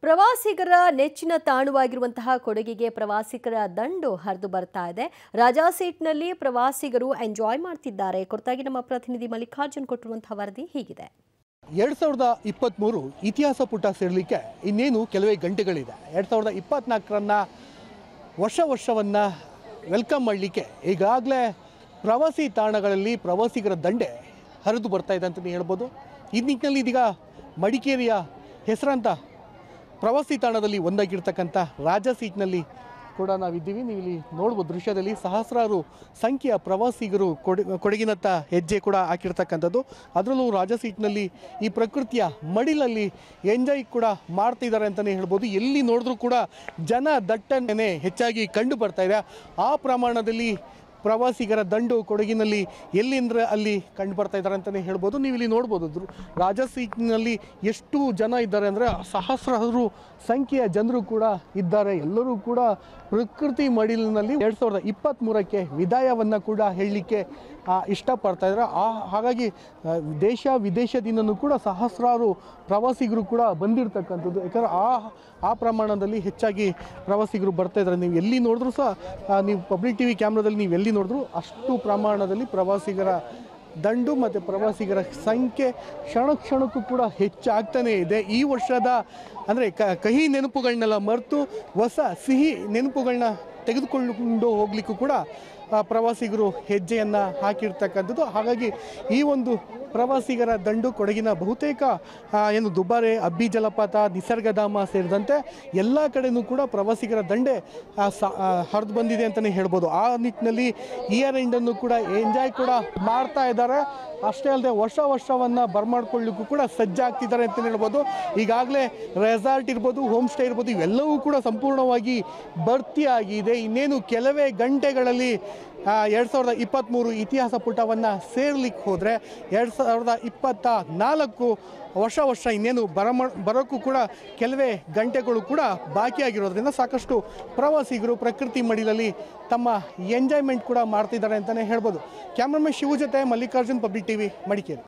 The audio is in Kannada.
ಪ್ರವಾಸಿಗರ ನೆಚ್ಚಿನ ತಾಣವಾಗಿರುವಂತಹ ಕೊಡಗಿಗೆ ಪ್ರವಾಸಿಗರ ದಂಡು ಹರಿದು ಬರ್ತಾ ಇದೆ. ರಾಜಾ ಸೀಟ್ನಲ್ಲಿ ಪ್ರವಾಸಿಗರು ಎಂಜಾಯ್ ಮಾಡ್ತಿದ್ದಾರೆ. ಕೊರತಾಗಿ ನಮ್ಮ ಪ್ರತಿನಿಧಿ ಮಲ್ಲಿಕಾರ್ಜುನ್ ಕೊಟ್ಟಿರುವಂತಹ ವರದಿ ಹೀಗಿದೆ. 2023 ಇತಿಹಾಸ ಪುಟ ಸೇರಲಿಕ್ಕೆ ಇನ್ನೇನು ಕೆಲವೇ ಗಂಟೆಗಳಿದೆ. 2024ರನ್ನ ವರ್ಷವನ್ನ ವೆಲ್ಕಮ್ ಮಾಡಲಿಕ್ಕೆ ಈಗಾಗಲೇ ಪ್ರವಾಸಿ ತಾಣಗಳಲ್ಲಿ ಪ್ರವಾಸಿಗರ ದಂಡೆ ಹರಿದು ಬರ್ತಾ ಇದೆ ಅಂತಲೇ ಹೇಳ್ಬೋದು. ಈ ನಿಟ್ಟಿನಲ್ಲಿ ಇದೀಗ ಮಡಿಕೇರಿಯ ಹೆಸರಾಂತ ಪ್ರವಾಸಿ ತಾಣದಲ್ಲಿ ಒಂದಾಗಿರ್ತಕ್ಕಂಥ ರಾಜಾ ಸೀಟ್ನಲ್ಲಿ ಕೂಡ ನಾವಿದ್ದೀವಿ. ನೀವು ಇಲ್ಲಿ ನೋಡ್ಬೋದು ದೃಶ್ಯದಲ್ಲಿ ಸಹಸ್ರಾರು ಸಂಖ್ಯೆಯ ಪ್ರವಾಸಿಗರು ಕೊಡಗಿನತ್ತ ಹೆಜ್ಜೆ ಕೂಡ ಹಾಕಿರ್ತಕ್ಕಂಥದ್ದು. ಅದರಲ್ಲೂ ರಾಜಾ ಸೀಟ್ನಲ್ಲಿ ಈ ಪ್ರಕೃತಿಯ ಮಡಿಲಲ್ಲಿ ಎಂಜಾಯ್ ಕೂಡ ಮಾಡ್ತಿದ್ದಾರೆ ಅಂತಲೇ ಹೇಳ್ಬೋದು. ಎಲ್ಲಿ ನೋಡಿದ್ರೂ ಕೂಡ ಜನ ದಟ್ಟಣೆ ಹೆಚ್ಚಾಗಿ ಕಂಡು ಬರ್ತಾ ಇದೆ. ಆ ಪ್ರಮಾಣದಲ್ಲಿ ಪ್ರವಾಸಿಗರ ದಂಡು ಕೊಡಗಿನಲ್ಲಿ ಎಲ್ಲಿಂದ್ರೆ ಅಲ್ಲಿ ಕಂಡು ಬರ್ತಾ ಇದ್ದಾರೆ ಅಂತಲೇ ಹೇಳ್ಬೋದು. ನೀವು ಇಲ್ಲಿ ನೋಡ್ಬೋದು ರಾಜಾ ಸೀಟ್ನಲ್ಲಿ ಎಷ್ಟು ಜನ ಇದ್ದಾರೆ ಅಂದರೆ ಸಹಸ್ರಾರು ಸಂಖ್ಯೆಯ ಜನರು ಕೂಡ ಇದ್ದಾರೆ. ಎಲ್ಲರೂ ಕೂಡ ಪ್ರಕೃತಿ ಮಡಿಲಿನಲ್ಲಿ 2023ಕ್ಕೆ ವಿದಾಯವನ್ನು ಕೂಡ ಹೇಳಲಿಕ್ಕೆ ಇಷ್ಟಪಡ್ತಾ ಇದ್ದಾರೆ. ಹಾಗಾಗಿ ದೇಶ ವಿದೇಶದಿಂದನೂ ಕೂಡ ಸಹಸ್ರಾರು ಪ್ರವಾಸಿಗರು ಕೂಡ ಬಂದಿರತಕ್ಕಂಥದ್ದು. ಯಾಕಂದರೆ ಆ ಪ್ರಮಾಣದಲ್ಲಿ ಹೆಚ್ಚಾಗಿ ಪ್ರವಾಸಿಗರು ಬರ್ತಾ ಇದ್ದಾರೆ. ನೀವು ಎಲ್ಲಿ ನೋಡಿದ್ರೂ ಸಹ ನೀವು ಪಬ್ಲಿಕ್ ಟಿವಿ ಕ್ಯಾಮ್ರಾದಲ್ಲಿ ನೀವು ಎಲ್ಲಿ ನೋಡಿದ್ರು ಅಷ್ಟು ಪ್ರಮಾಣದಲ್ಲಿ ಪ್ರವಾಸಿಗರ ದಂಡು ಮತ್ತು ಪ್ರವಾಸಿಗರ ಸಂಖ್ಯೆ ಕ್ಷಣಕ್ಕೂ ಕೂಡ ಹೆಚ್ಚಾಗ್ತಾನೇ ಇದೆ. ಈ ವರ್ಷದ ಅಂದರೆ ಕಹಿ ನೆನಪುಗಳನ್ನೆಲ್ಲ ಮರೆತು ಹೊಸ ಸಿಹಿ ನೆನಪುಗಳನ್ನ ತೆಗೆದುಕೊಂಡು ಹೋಗ್ಲಿಕ್ಕೂ ಕೂಡ ಪ್ರವಾಸಿಗರು ಹೆಜ್ಜೆಯನ್ನು ಹಾಕಿರ್ತಕ್ಕಂಥದ್ದು. ಹಾಗಾಗಿ ಈ ಒಂದು ಪ್ರವಾಸಿಗರ ದಂಡು ಕೊಡಗಿನ ಬಹುತೇಕ ಏನು ದುಬಾರೆ, ಅಬ್ಬಿ ಜಲಪಾತ, ನಿಸರ್ಗಧಾಮ ಸೇರಿದಂತೆ ಎಲ್ಲ ಕಡೆಯೂ ಕೂಡ ಪ್ರವಾಸಿಗರ ದಂಡೆ ಹರಿದು ಬಂದಿದೆ ಅಂತಲೇ ಹೇಳ್ಬೋದು. ಆ ನಿಟ್ಟಿನಲ್ಲಿ ಇಯರ್ ಎಂಡನ್ನು ಕೂಡ ಎಂಜಾಯ್ ಕೂಡ ಮಾಡ್ತಾ ಇದ್ದಾರೆ. ಅಷ್ಟೇ ಅಲ್ಲದೆ ವರ್ಷವನ್ನು ಬರ್ಮಾಡ್ಕೊಳ್ಳಿಕ್ಕೂ ಕೂಡ ಸಜ್ಜಾಗ್ತಿದ್ದಾರೆ ಅಂತಲೇ ಹೇಳ್ಬೋದು. ಈಗಾಗಲೇ ರೆಸಾರ್ಟ್ ಇರ್ಬೋದು, ಹೋಮ್ ಸ್ಟೇ ಇರ್ಬೋದು, ಇವೆಲ್ಲವೂ ಕೂಡ ಸಂಪೂರ್ಣವಾಗಿ ಭರ್ತಿಯಾಗಿದೆ. ಇನ್ನೇನು ಕೆಲವೇ ಗಂಟೆಗಳಲ್ಲಿ 2023 ಇತಿಹಾಸ ಪುಟವನ್ನು ಸೇರ್ಲಿಕ್ಕೆ ಹೋದರೆ 2024 ವರ್ಷ ಇನ್ನೇನು ಬರೋಕ್ಕೂ ಕೂಡ ಕೆಲವೇ ಗಂಟೆಗಳು ಕೂಡ ಬಾಕಿಯಾಗಿರೋದ್ರಿಂದ ಸಾಕಷ್ಟು ಪ್ರವಾಸಿಗರು ಪ್ರಕೃತಿ ಮಡಿಲಲ್ಲಿ ತಮ್ಮ ಎಂಜಾಯ್ಮೆಂಟ್ ಕೂಡ ಮಾಡ್ತಿದ್ದಾರೆ ಅಂತಲೇ ಹೇಳ್ಬೋದು. ಕ್ಯಾಮ್ರಾಮನ್ ಶಿವು ಜೊತೆ ಮಲ್ಲಿಕಾರ್ಜುನ್, ಪಬ್ಲಿಕ್ ಟಿವಿ, ಮಡಿಕೇರಿ.